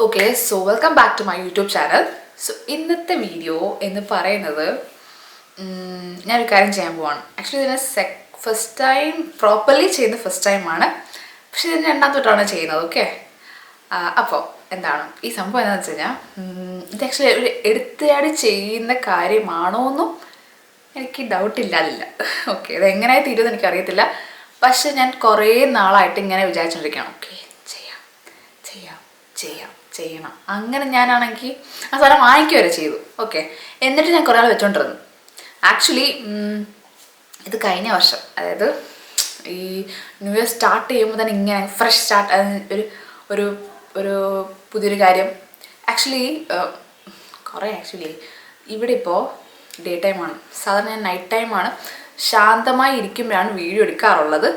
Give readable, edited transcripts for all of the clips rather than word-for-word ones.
Okay, so welcome back to my YouTube channel. So ഇന്നത്തെ video എന്ന് പറയുന്നത് ഞാനൊരു കാര്യം ചെയ്യാൻ പോവാണ്. ആക്ച്വലി ഇതിനെ ഫസ്റ്റ് ടൈം പ്രോപ്പർലി ചെയ്യുന്ന ഫസ്റ്റ് ടൈമാണ്, പക്ഷെ ഇതിന് രണ്ടാമത്തോട്ടാണ് ചെയ്യുന്നത്. ഓക്കെ, അപ്പോൾ എന്താണ് ഈ സംഭവം എന്താണെന്ന് വെച്ച് കഴിഞ്ഞാൽ, ഇത് ആക്ച്വലി ഒരു എടുത്തുചാടി ചെയ്യുന്ന കാര്യമാണോ എന്നും എനിക്ക് ഡൗട്ടില്ലാതില്ല. ഓക്കെ, ഇത് എങ്ങനെയായി തീരുമെന്ന് എനിക്കറിയത്തില്ല, പക്ഷെ ഞാൻ കുറേ നാളായിട്ട് ഇങ്ങനെ വിചാരിച്ചുകൊണ്ടിരിക്കുകയാണ്. ഓക്കെ, ചെയ്യണം അങ്ങനെ ഞാനാണെങ്കിൽ ആ സാധനം വാങ്ങിക്കുക വരെ ചെയ്തു. ഓക്കെ, എന്നിട്ട് ഞാൻ കുറേ ആൾ വെച്ചോണ്ടിരുന്നു. ആക്ച്വലി ഇത് കഴിഞ്ഞ വർഷം, അതായത് ഈ ന്യൂ ഇയർ സ്റ്റാർട്ട് ചെയ്യുമ്പോൾ തന്നെ ഇങ്ങനെ ഫ്രഷ് സ്റ്റാർട്ട് ഒരു ഒരു പുതിയൊരു കാര്യം. ആക്ച്വലി ഇവിടെ ഇപ്പോൾ ഡേ ടൈമാണ്, സാധാരണ ഞാൻ നൈറ്റ് ടൈമാണ് ശാന്തമായി ഇരിക്കുമ്പോഴാണ് വീഡിയോ എടുക്കാറുള്ളത്.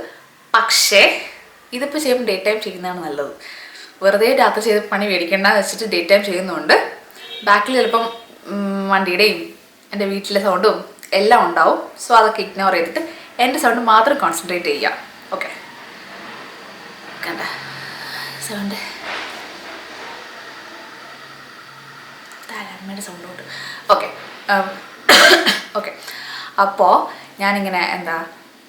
പക്ഷേ ഇതിപ്പോൾ ചെയ്യുമ്പോൾ ഡേ ടൈം ചെയ്യുന്നതാണ് നല്ലത്. വെറുതെ രാത്രി ചെയ്ത് പണി മേടിക്കേണ്ടെന്ന് വെച്ചിട്ട് ഡേ ടൈം ചെയ്യുന്നുണ്ട്. ബാക്കിൽ ചിലപ്പം വണ്ടിയുടെയും എൻ്റെ വീട്ടിലെ സൗണ്ടും എല്ലാം ഉണ്ടാവും. സോ അതൊക്കെ ഇഗ്നോർ ചെയ്തിട്ട് എൻ്റെ സൗണ്ട് മാത്രം കോൺസെൻട്രേറ്റ് ചെയ്യുക. ഓക്കെ, കണ്ട സൗണ്ട്, അമ്മയുടെ സൗണ്ട് ഉണ്ട്. ഓക്കെ ഓക്കെ അപ്പോൾ ഞാനിങ്ങനെ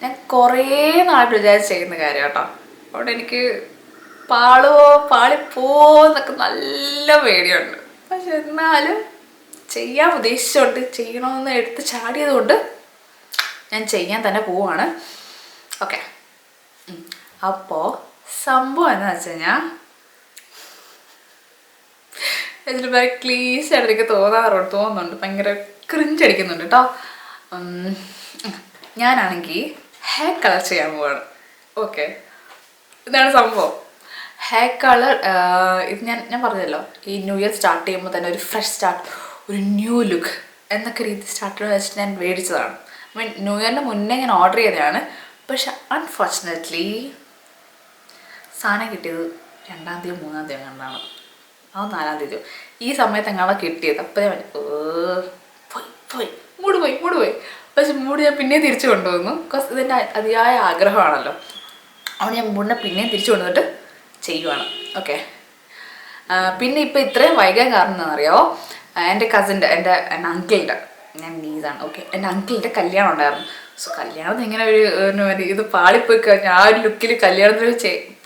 ഞാൻ കുറേ നാളായിട്ട് വിചാരിച്ച് ചെയ്യുന്ന കാര്യം കേട്ടോ. അവിടെ എനിക്ക് പാളിപ്പോന്നൊക്കെ നല്ല പേടിയുണ്ട്. പക്ഷെ എന്നാലും ചെയ്യാൻ ഉദ്ദേശിച്ചുകൊണ്ട് ചെയ്യണമെന്ന് എടുത്ത് ചാടിയത് കൊണ്ട് ഞാൻ ചെയ്യാൻ തന്നെ പോവാണ്. ഓക്കെ, അപ്പോൾ സംഭവം എന്താണെന്ന് വെച്ച് കഴിഞ്ഞാൽ, ഇതിൽ ഭയങ്കര ക്ലീസ് ആയിട്ട് എനിക്ക് തോന്നുന്നുണ്ട്, ഭയങ്കര ക്രിഞ്ചടിക്കുന്നുണ്ട് കേട്ടോ. ഞാനാണെങ്കിൽ ഹെയർ കളർ ചെയ്യാൻ പോവാണ്. ഓക്കെ, ഇതാണ് സംഭവം. ഹെയർ കളർ ഇത് ഞാൻ പറഞ്ഞല്ലോ, ഈ ന്യൂ ഇയർ സ്റ്റാർട്ട് ചെയ്യുമ്പോൾ തന്നെ ഒരു ഫ്രഷ് സ്റ്റാർട്ട്, ഒരു ന്യൂ ലുക്ക് എന്നൊക്കെ രീതി സ്റ്റാർട്ട് വെച്ചിട്ട് ഞാൻ മേടിച്ചതാണ്. ന്യൂ ഇയറിന് മുന്നേ ഞാൻ ഓർഡർ ചെയ്തതാണ്. പക്ഷെ അൺഫോർച്ചുനേറ്റ്ലി സാധനം കിട്ടിയത് 2-ാം തീയതി 3-ാം തീയതി കണ്ടാണ്, അത് 4-ാം തീയതി ഈ സമയത്ത് എങ്ങാണ് കിട്ടിയത്. അപ്പോൾ ഞാൻ മൂട് പോയി. പക്ഷെ മൂട് ഞാൻ പിന്നെയും തിരിച്ചു കൊണ്ടുവന്നു. ബിക്കോസ് ഇതിൻ്റെ അതിയായ ആഗ്രഹമാണല്ലോ. അതുകൊണ്ട് ഞാൻ മൂടിനെ പിന്നെയും തിരിച്ചു കൊണ്ടുവന്നിട്ട് ചെയ്യുവാണ്. ഓക്കെ, പിന്നെ ഇപ്പോൾ ഇത്രയും വൈകാൻ കാരണം എന്താണെന്നറിയാമോ? എൻ്റെ കസിൻ്റെ എൻ്റെ അങ്കിളിൻ്റെ, ഞാൻ നീസാണ്. ഓക്കെ, എൻ്റെ അങ്കിളിൻ്റെ കല്യാണം ഉണ്ടായിരുന്നു. സോ കല്യാണത്തിന് ഇങ്ങനെ ഒരു ഇത് പാളിപ്പോയി കഴിഞ്ഞാൽ ആ ഒരു ലുക്കിൽ കല്യാണത്തിന്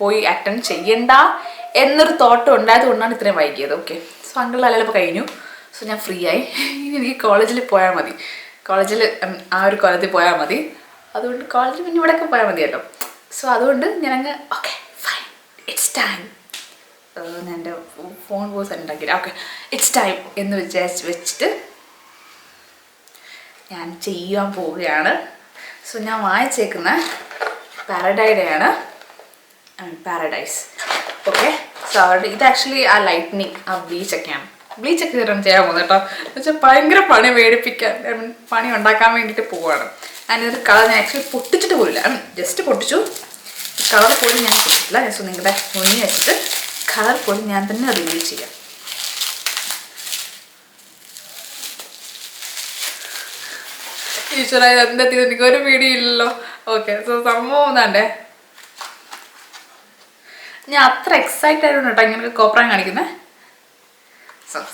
പോയി അറ്റൻഡ് ചെയ്യണ്ട എന്നൊരു തോട്ട് ഉണ്ടായത് കൊണ്ടാണ് ഇത്രയും വൈകിയത്. ഓക്കെ, സോ അങ്കിളിൻ്റെ അല്ലെങ്കിലും കഴിഞ്ഞു. സോ ഞാൻ ഫ്രീ ആയി. ഇനി എനിക്ക് കോളേജിൽ പോയാൽ മതി, കോളേജിൽ ആ ഒരു കൊല്ലത്തിൽ പോയാൽ മതി. അതുകൊണ്ട് കോളേജിൽ പിന്നെ ഇവിടെയൊക്കെ പോയാൽ മതിയല്ലോ. സോ അതുകൊണ്ട് ഞാനങ്ങ് ഓക്കെ ഫൈൻ, ഇറ്റ്സ് ടൈം. ഞാൻ എൻ്റെ ഫോൺ പോസ് ഉണ്ടാക്കിയില്ല. ഓക്കെ, ഇറ്റ്സ് ടൈം എന്ന് വെച്ചിട്ട് ഞാൻ ചെയ്യാൻ പോവുകയാണ്. സോ ഞാൻ വാങ്ങിച്ചേക്കുന്ന പാരഡൈഡയാണ്, പാരഡൈസ്. ഓക്കെ, സോ അവിടെ ഇത് ആക്ച്വലി ആ ലൈറ്റ്നിങ്, ആ ബ്ലീച്ചൊക്കെയാണ്. ബ്ലീച്ചൊക്കെ ചേട്ടാണ് ചെയ്യാൻ പോകുന്നത് കേട്ടോ. എന്ന് വെച്ചാൽ ഭയങ്കര പണി മേടിപ്പിക്കാൻ, പണി ഉണ്ടാക്കാൻ വേണ്ടിയിട്ട് പോവുകയാണ്. ഞാനിതൊരു കളർ ഞാൻ ആക്ച്വലി പൊട്ടിച്ചിട്ട് പോലില്ല, ജസ്റ്റ് പൊട്ടിച്ചു. കളർ പോലും ഞാൻ പൊട്ടിച്ചില്ല. സോ നിങ്ങളുടെ മുന്നിൽ വെച്ചിട്ട് കളർ പോലും ഞാൻ തന്നെ റിവീൽ ചെയ്യാം. ഈശ്വര, എന്താ എനിക്ക് ഒരു വീഡിയോ ഇല്ലല്ലോ. ഓക്കെ, സോ സംഭവം ഒന്നാണ്ടേ, ഞാൻ അത്ര എക്സൈറ്റ് ആയിരുന്നു കേട്ടോ ഇങ്ങനെ കോപ്രാൻ കാണിക്കുന്നത്.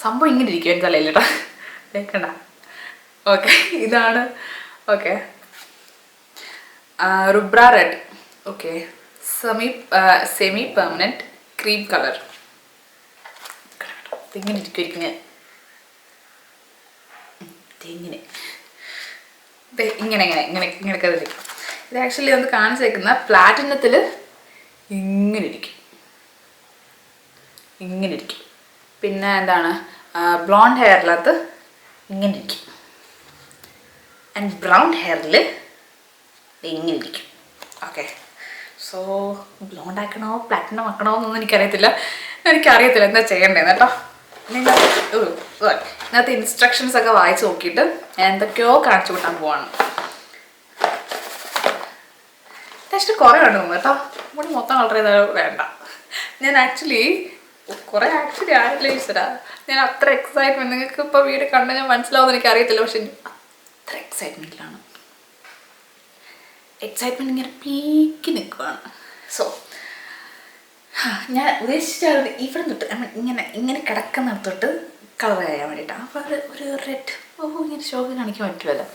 സംഭവം ഇങ്ങനെ ഇരിക്കും എൻ്റെ തലയിൽ കേട്ടോ, കേൾക്കണ്ട. ഓക്കെ, ഇതാണ്. Okay, rubra red. Okay, semi permanent cream colour. ഇങ്ങനെ ഇരിക്കും ഞാൻ ഇങ്ങനെയൊക്കെ ഇരിക്കും. ഇത് ആക്ച്വലി ഒന്ന് കാണിച്ചേക്കുന്ന പ്ലാറ്റിനത്തിൽ ഇങ്ങനെ ഇരിക്കും. പിന്നെ എന്താണ്, ബ്ലോണ്ട് ഹെയറിനകത്ത് ഇങ്ങനെ ഇരിക്കും. ആൻഡ് ബ്രൗൺ ഹെയറിൽ ഇങ്ങനെ ഇരിക്കും. ഓക്കെ, സോ ബ്ലോണ്ട് ആക്കണോ പ്ലാറ്റിനം ആക്കണോ എന്നൊന്നും എനിക്കറിയത്തില്ല എന്താ ചെയ്യേണ്ടതെന്ന് കേട്ടോ. ഇതിനകത്ത് ഇൻസ്ട്രക്ഷൻസ് ഒക്കെ വായിച്ച് നോക്കിയിട്ട് ഞാൻ എന്തൊക്കെയോ കാണിച്ചു കൂട്ടാൻ പോവാണ്. ജസ്റ്റ് കുറേ വേണ്ട തോന്നുന്നു കേട്ടോ, മുടി മൊത്തം കളർ ചെയ്താൽ വേണ്ട. ഞാൻ ആക്ച്വലി ആയില്ലേ ഈശ്വര, ഞാൻ അത്ര എക്സൈറ്റ്മെൻറ്റ്, നിങ്ങൾക്ക് ഇപ്പോൾ വീഡിയോ കണ്ടാൽ ഞാൻ മനസ്സിലാവുമെന്ന് എനിക്കറിയത്തില്ല. പക്ഷെ അത്ര എക്സൈറ്റ്മെൻറ്റിലാണ്, എക്സൈറ്റ്മെൻറ്റ് ഇങ്ങനെ പീക്കി നിൽക്കുകയാണ്. സോ ഞാൻ ഉദ്ദേശിച്ചത് ഇവിടെ തൊട്ട് ഇങ്ങനെ ഇങ്ങനെ കിടക്കുന്നിടത്തോട്ട് കളർ ചെയ്യാൻ വേണ്ടിയിട്ടാണ്. അപ്പോൾ അത് ഒരു റെഡ് ഇങ്ങനെ ഷോക്ക് കാണിക്കാൻ പറ്റുമല്ലോ,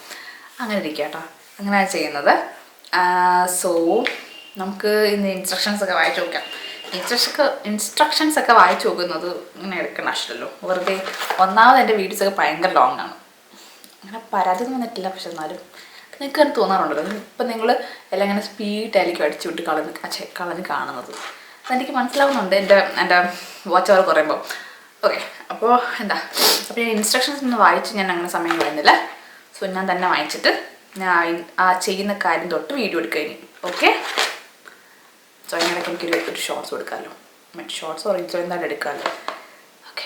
അങ്ങനെ ഇരിക്കുക കേട്ടോ. അങ്ങനെയാണ് ചെയ്യുന്നത്. സോ നമുക്ക് ഇന്ന് ഇൻസ്ട്രക്ഷൻസൊക്കെ വായിച്ച് നോക്കാം. ഇൻസ്ട്രക്ഷൻസൊക്കെ വായിച്ച് നോക്കുന്നത് ഇങ്ങനെ എടുക്കണം ഇഷ്ടമല്ലോ. വെറുതെ ഒന്നാമത് എൻ്റെ വീഡിയോസൊക്കെ ഭയങ്കര ലോങ് ആണ്. അങ്ങനെ പരാതി വന്നിട്ടില്ല, പക്ഷെ എന്നാലും നിങ്ങൾക്ക് അത് തോന്നാറുണ്ടല്ലോ. ഇപ്പം നിങ്ങൾ എല്ലാം ഇങ്ങനെ സ്പീഡായിരിക്കും അടിച്ചു വിട്ട് കളഞ്ഞ് കാണുന്നത്. അതെനിക്ക് മനസ്സിലാവുന്നുണ്ട് എൻ്റെ വാച്ച് അവർ കുറയുമ്പോൾ. ഓക്കെ, അപ്പോൾ അപ്പോൾ ഞാൻ ഇൻസ്ട്രക്ഷൻസ് ഒന്ന് വായിച്ച് ഞാൻ അങ്ങനെ സമയം കളയുന്നില്ല. സോ ഞാൻ തന്നെ വായിച്ചിട്ട് ഞാൻ ആ ചെയ്യുന്ന കാര്യം തൊട്ട് വീഡിയോ എടുക്കുക ഇനി. ഓക്കെ, സോ അതിനിടയ്ക്ക് എനിക്കൊരു ഷോർട്സ് കൊടുക്കാമല്ലോ, മറ്റു ഷോർട്സ് ഓറിഞ്ചോ എന്തായാലും എടുക്കാമല്ലോ. ഓക്കെ,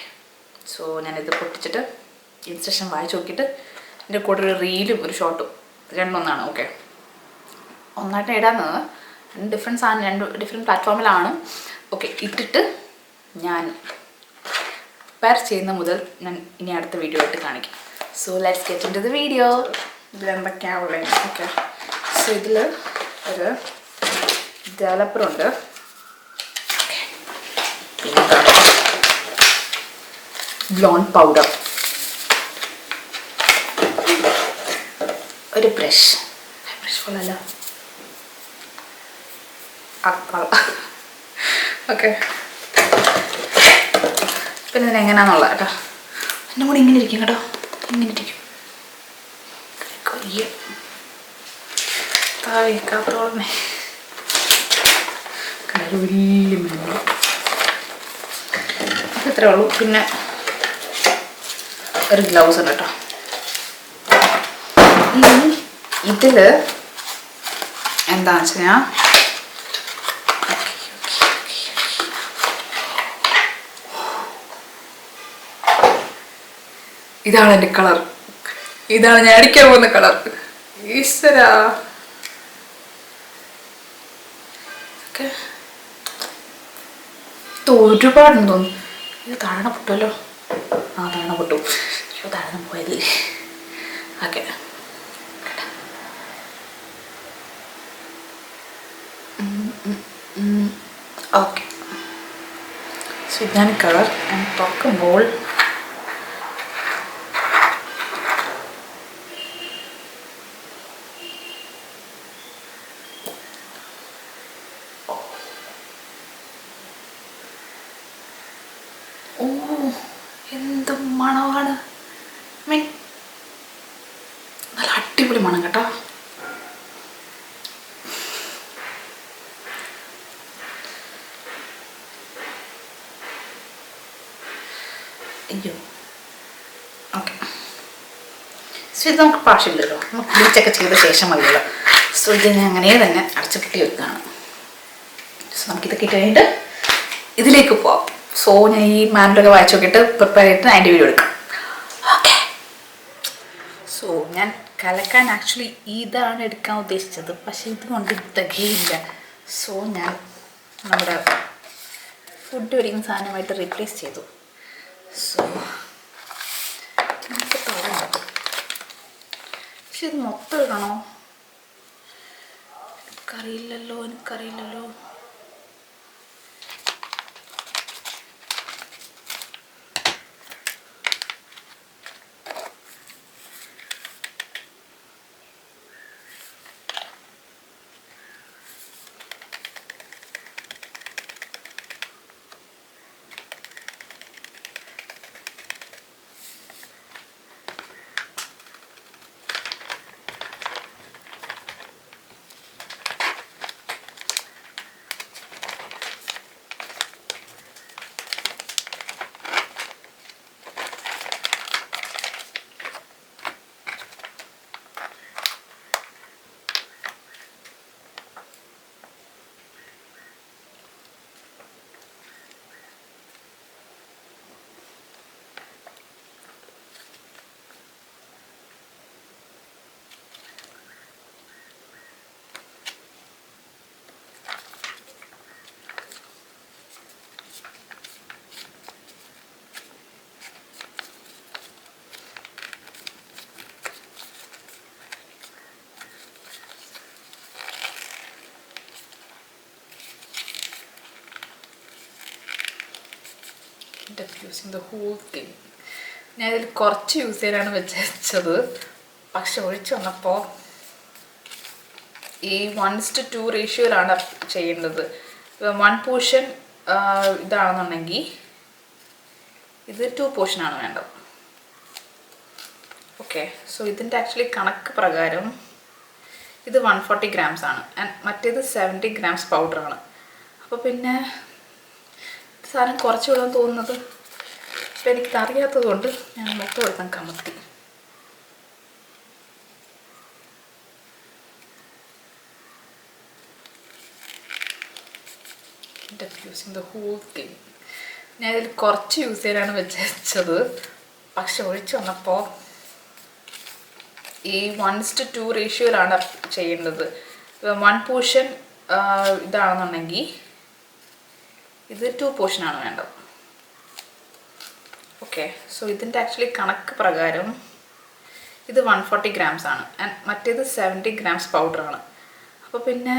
സോ ഞാനിത് പൊട്ടിച്ചിട്ട് ഇൻസ്ട്രക്ഷൻ വായിച്ച് നോക്കിയിട്ട് എൻ്റെ കൂടെ ഒരു റീലും ഒരു ഷോർട്ടും രണ്ടൊന്നാണ്. ഓക്കെ, ഒന്നായിട്ട് ഇടാന്നത് ഡിഫറെൻസ് ആണ്, ഡിഫറെൻറ്റ് പ്ലാറ്റ്ഫോമിലാണ്. ഓക്കെ, ഇട്ടിട്ട് ഞാൻ പെയർ ചെയ്യുന്ന മുതൽ ഞാൻ ഇനി അടുത്ത വീഡിയോ ആയിട്ട് കാണിക്കാം. So let's get into the video. ഇതിലെന്തൊക്കെയാവുള്ളത്? ഓക്കെ, സോ ഇതിൽ ഒരു ഡെവലപ്പറുണ്ട്, പിന്നെ ബ്ലോണ്ട് പൗഡർ, ഒരു ബ്രഷ് പോലല്ല ഓക്കെ. പിന്നെ ഇതിനെങ്ങനെയാണെന്നുള്ള കേട്ടോ, എൻ്റെ കൂടെ ഇങ്ങനെ ഇരിക്കും കേട്ടോ, ഇങ്ങനെ ഇരിക്കും. കൊയ്യ കാത്തോളമേ ഒരു വലിയ മീൻ. അപ്പം ഇത്രേ ഉള്ളൂ. പിന്നെ ഒരു ഗ്ലൗസ് ഉണ്ട് കേട്ടോ. ഇതിൽ എന്താണെന്ന് വെച്ച് കഴിഞ്ഞാൽ ഇതാണ് എൻ്റെ കളർ, ഇതാണ് ഞാൻ അടിക്കാൻ പോകുന്ന കളർ. ഈശ്വരാ, ഓക്കെ, ഇത് ഒരുപാടുണ്ടെന്ന് തോന്നുന്നു. ഇത് താഴെ പൊട്ടുമല്ലോ. ആ താഴെ പൊട്ടും. താഴെ പോയത്. ഓക്കെ, ഓക്കെ, സോ ഇതാണ് കളർ. ഞാൻ തുറക്കുമ്പോൾ എന്ത് മണമാണ്. നല്ല അടിപൊളി മണം കേട്ടോ. അയ്യോ, ഓക്കെ. സോ ഇത് നമുക്ക് പാഷില്ലല്ലോ, നമുക്ക് ബ്ലീച്ചൊക്കെ ചെയ്ത ശേഷം മതിയല്ലോ. സോ ഇത് ഞാൻ അങ്ങനെ തന്നെ അടച്ചുപൂട്ടി വെക്കുകയാണ്. സോ നമുക്കിതൊക്കെ ഇട്ട് കഴിഞ്ഞിട്ട് ഇതിലേക്ക് പോവാം. സോ ഞാൻ ഈ മാനുവലൊക്കെ വായിച്ച് നോക്കിയിട്ട് പ്രിപ്പയർ ചെയ്തിട്ട് അതിൻ്റെ വീഡിയോ എടുക്കാം. ഓക്കെ, സോ ഞാൻ കലക്കാൻ ആക്ച്വലി ഇതാണ് എടുക്കാൻ ഉദ്ദേശിച്ചത്, പക്ഷേ ഇതുകൊണ്ട് തികയില്ല. സോ ഞാൻ നമ്മുടെ ഫുഡ് ഒരുക്കുന്ന സാധനമായിട്ട് റീപ്ലേസ് ചെയ്തു. സോ നമുക്ക് തുറന്നു. പക്ഷെ ഇത് മൊത്തം ഇടണോ? എനിക്കറിയില്ലല്ലോ. end up using the whole thing. ഞാനിതിൽ കുറച്ച് യൂസ് ചെയ്യാനാണ് വെച്ചത്, പക്ഷെ ഒഴിച്ച് വന്നപ്പോൾ ഈ 1:2 റേഷ്യോയിലാണ് ചെയ്യേണ്ടത്. 1 പോർഷൻ ഇതാണെന്നുണ്ടെങ്കിൽ ഇത് 2 പോർഷനാണ് വേണ്ടത്. ഓക്കെ, സോ ഇതിൻ്റെ ആക്ച്വലി കണക്ക് പ്രകാരം ഇത് 140 grams ആണ്, ആൻഡ് മറ്റേത് 70 grams പൗഡറാണ്. അപ്പോൾ പിന്നെ സാധനം കുറച്ച് വിടാൻ തോന്നുന്നത്. അപ്പോൾ എനിക്കിത് അറിയാത്തത് കൊണ്ട് ഞാൻ മൊത്തം എടുക്കാൻ കമത്തി. Using the whole thing. ഞാനിതിൽ കുറച്ച് യൂസ് ചെയ്യാനാണ് വെച്ചത്, പക്ഷെ ഒഴിച്ച് വന്നപ്പോൾ ഈ 1:2 റേഷ്യോയിലാണ് ചെയ്യേണ്ടത്. 1 പോർഷൻ ഇതാണെന്നുണ്ടെങ്കിൽ ഇത് 2 പോർഷനാണ് വേണ്ടത്. ഓക്കെ, സോ ഇതിൻ്റെ ആക്ച്വലി കണക്ക് പ്രകാരം ഇത് 140 grams ആണ്, ആൻഡ് മറ്റേത് 70 grams പൗഡറാണ്. അപ്പോൾ പിന്നെ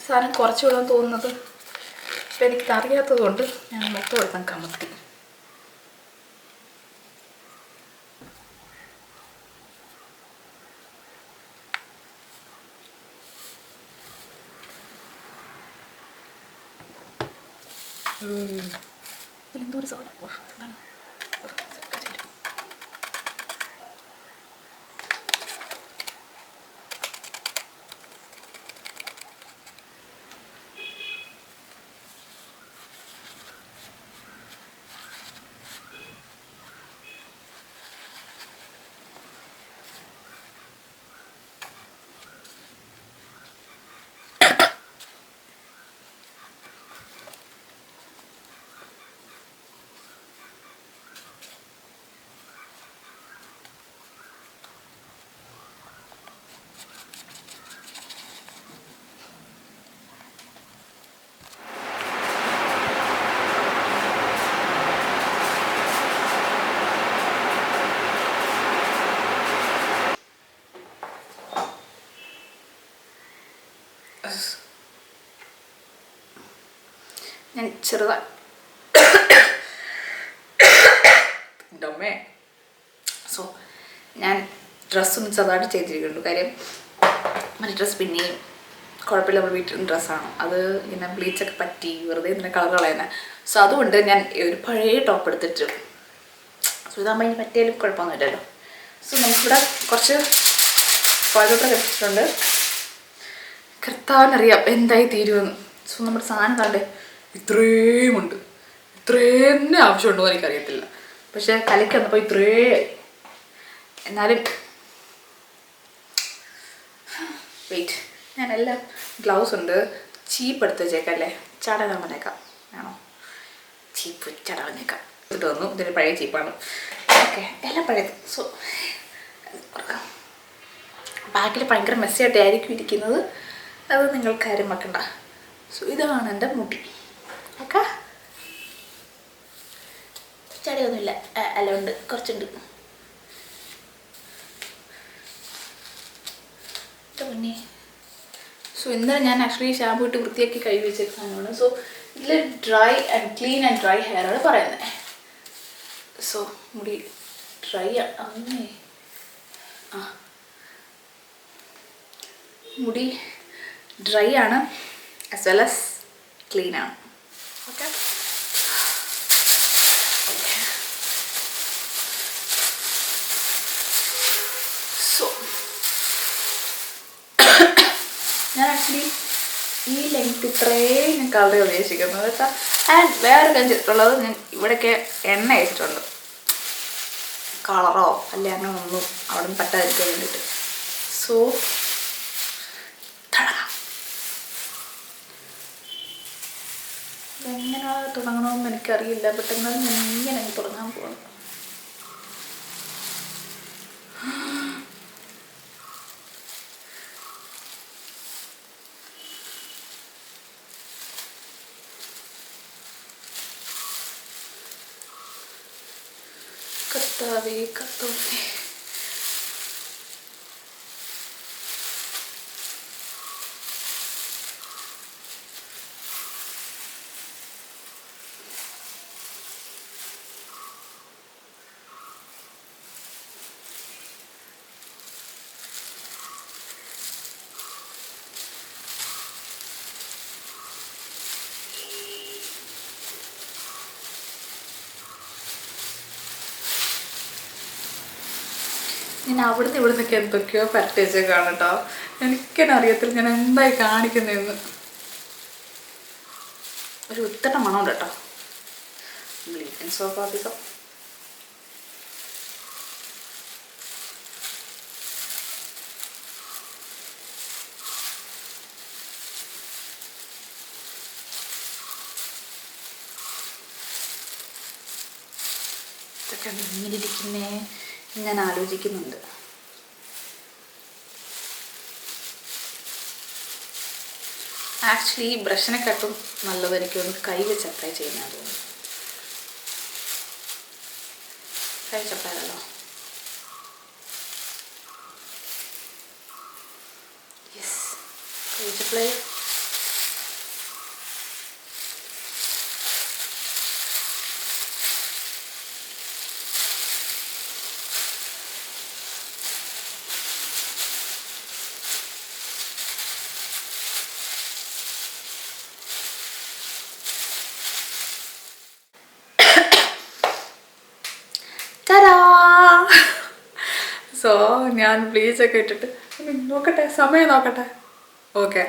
സാധനം കുറച്ച് വിടാൻ തോന്നുന്നത്. അപ്പോൾ എനിക്കിത് അറിയാത്തത് കൊണ്ട് ഞാൻ മൊത്തം എടുക്കാൻ കമത്തി. ഇതിലെന്തോ ഒരു സാധനം എന്താണ് ഞാൻ ചെറുതായി ഡൊമ്മേ. സോ ഞാൻ ഡ്രസ്സൊന്നും ചെറുതായിട്ട് ചെയ്തിരിക്കുന്നുണ്ട്. കാര്യം മറ്റേ ഡ്രസ്സ് പിന്നെയും കുഴപ്പമില്ല, നമ്മൾ വീട്ടിൽ ഡ്രസ്സാണ്, അത് ഇങ്ങനെ ബ്ലീച്ചൊക്കെ പറ്റി വെറുതെ ഇതിൻ്റെ കളർ കളയുന്നത്. സോ അതുകൊണ്ട് ഞാൻ ഒരു പഴയ ടോപ്പ് എടുത്തിട്ട്, സോ ഇതാകുമ്പോൾ ഇനി പറ്റിയാലും കുഴപ്പമൊന്നുമില്ലല്ലോ. സോ നമുക്കിവിടെ കുറച്ച് ഫോയിൽ പേപ്പർ വെച്ചിട്ടുണ്ട്. കർത്താവിനറിയാം എന്തായി തീരുമെന്ന്. സോ നമ്മുടെ സാധനം കണ്ടേ ഇത്രയും ഉണ്ട്. ഇത്രയും തന്നെ ആവശ്യമുണ്ടോ എന്ന് എനിക്കറിയത്തില്ല, പക്ഷെ കലയ്ക്ക് വന്നപ്പോൾ ഇത്രേ. എന്നാലും വെയിറ്റ്, ഞാനെല്ലാം ഗ്ലൗസ് ഉണ്ട്. ചീപ്പ് എടുത്ത് വെച്ചേക്കല്ലേ, ചട വന്നേക്കാം. വേണോ? ചീപ്പ് ചട വന്നേക്കാം. ഇത് വന്നു, ഇതിന് പഴയ ചീപ്പാണ്. ഓക്കെ, എല്ലാം പഴയത്. സോ ബാക്കിൽ ഭയങ്കര മെസ്സിയായിട്ടായിരിക്കും ഇരിക്കുന്നത്, അത് നിങ്ങൾക്ക് കാര്യം വെക്കണ്ട. സോ ഇതാണ് എൻ്റെ മുടി. ഓക്കെ, ചടിയൊന്നുമില്ല, അല്ല ഉണ്ട്, കുറച്ചുണ്ട്. പിന്നെ സോ ഇന്നലെ ഞാൻ ആക്ച്വലി ഷാമ്പു ഇട്ട് വൃത്തിയാക്കി കഴുകി വെച്ചേക്കാനാണ്. സോ ഇതിൽ dry and clean and dry hair ആണ് പറയുന്നത്. സോ മുടി ഡ്രൈ അങ്ങനെ മുടി ഡ്രൈ ആണ് ആസ് വെൽ ആസ് ക്ലീൻ ആണ്. ഓക്കെ, സോ ഞാൻ ആക്ച്വലി ഈ ലെങ്ത് ഇത്രയും ഞാൻ കളർ ഉദ്ദേശിക്കുന്നത് വെച്ചാൽ. ആൻഡ് വേറെ കഴിച്ചിട്ടുള്ളത്, ഞാൻ ഇവിടെയൊക്കെ എണ്ണ അയച്ചിട്ടുണ്ട്, കളറോ അല്ല അങ്ങനെ ഒന്നും അവിടെ നിന്ന് പറ്റാതിരിക്കാൻ വേണ്ടിയിട്ട്. സോ ഇതെങ്ങനെ തുടങ്ങണമെന്ന് എനിക്കറിയില്ല, ബട്ട് എന്നാലും ഞാൻ ഇങ്ങനെ തുടങ്ങാൻ പോകണം. കത്താവേ കത്തോവേ. ഞാൻ അവിടുന്ന് ഇവിടുന്നൊക്കെ എന്തൊക്കെയോ പരത്തേച്ച് കാണട്ടോ. എനിക്കെന്നെ അറിയത്തില്ല ഞാൻ എന്തായി കാണിക്കുന്നതെന്ന്. ഒരു ഉത്തര മണമുണ്ട് കേട്ടോ. ബ്ലീച്ചിങ് സോപ്പ് അധികം. ഇതൊക്കെ ഇങ്ങനെ ഇരിക്കുന്നേ ഞാൻ ആലോചിക്കുന്നുണ്ട്. ആക്ച്വലി ഈ ബ്രഷിനെക്കാട്ടും നല്ലത് എനിക്കൊന്ന് കൈ വെച്ച് അപ്ലൈ ചെയ്യുന്നതാണ് തോന്നുന്നു. കൈ വെച്ച് അപ്ലൈ ചെയ്തല്ലോ. യെസ്, കൈ വെച്ച് അപ്ലൈ. സോ ഞാൻ ബ്ലീച്ചൊക്കെ ഇട്ടിട്ട് നോക്കട്ടെ, സമയം നോക്കട്ടെ. ഓക്കെ,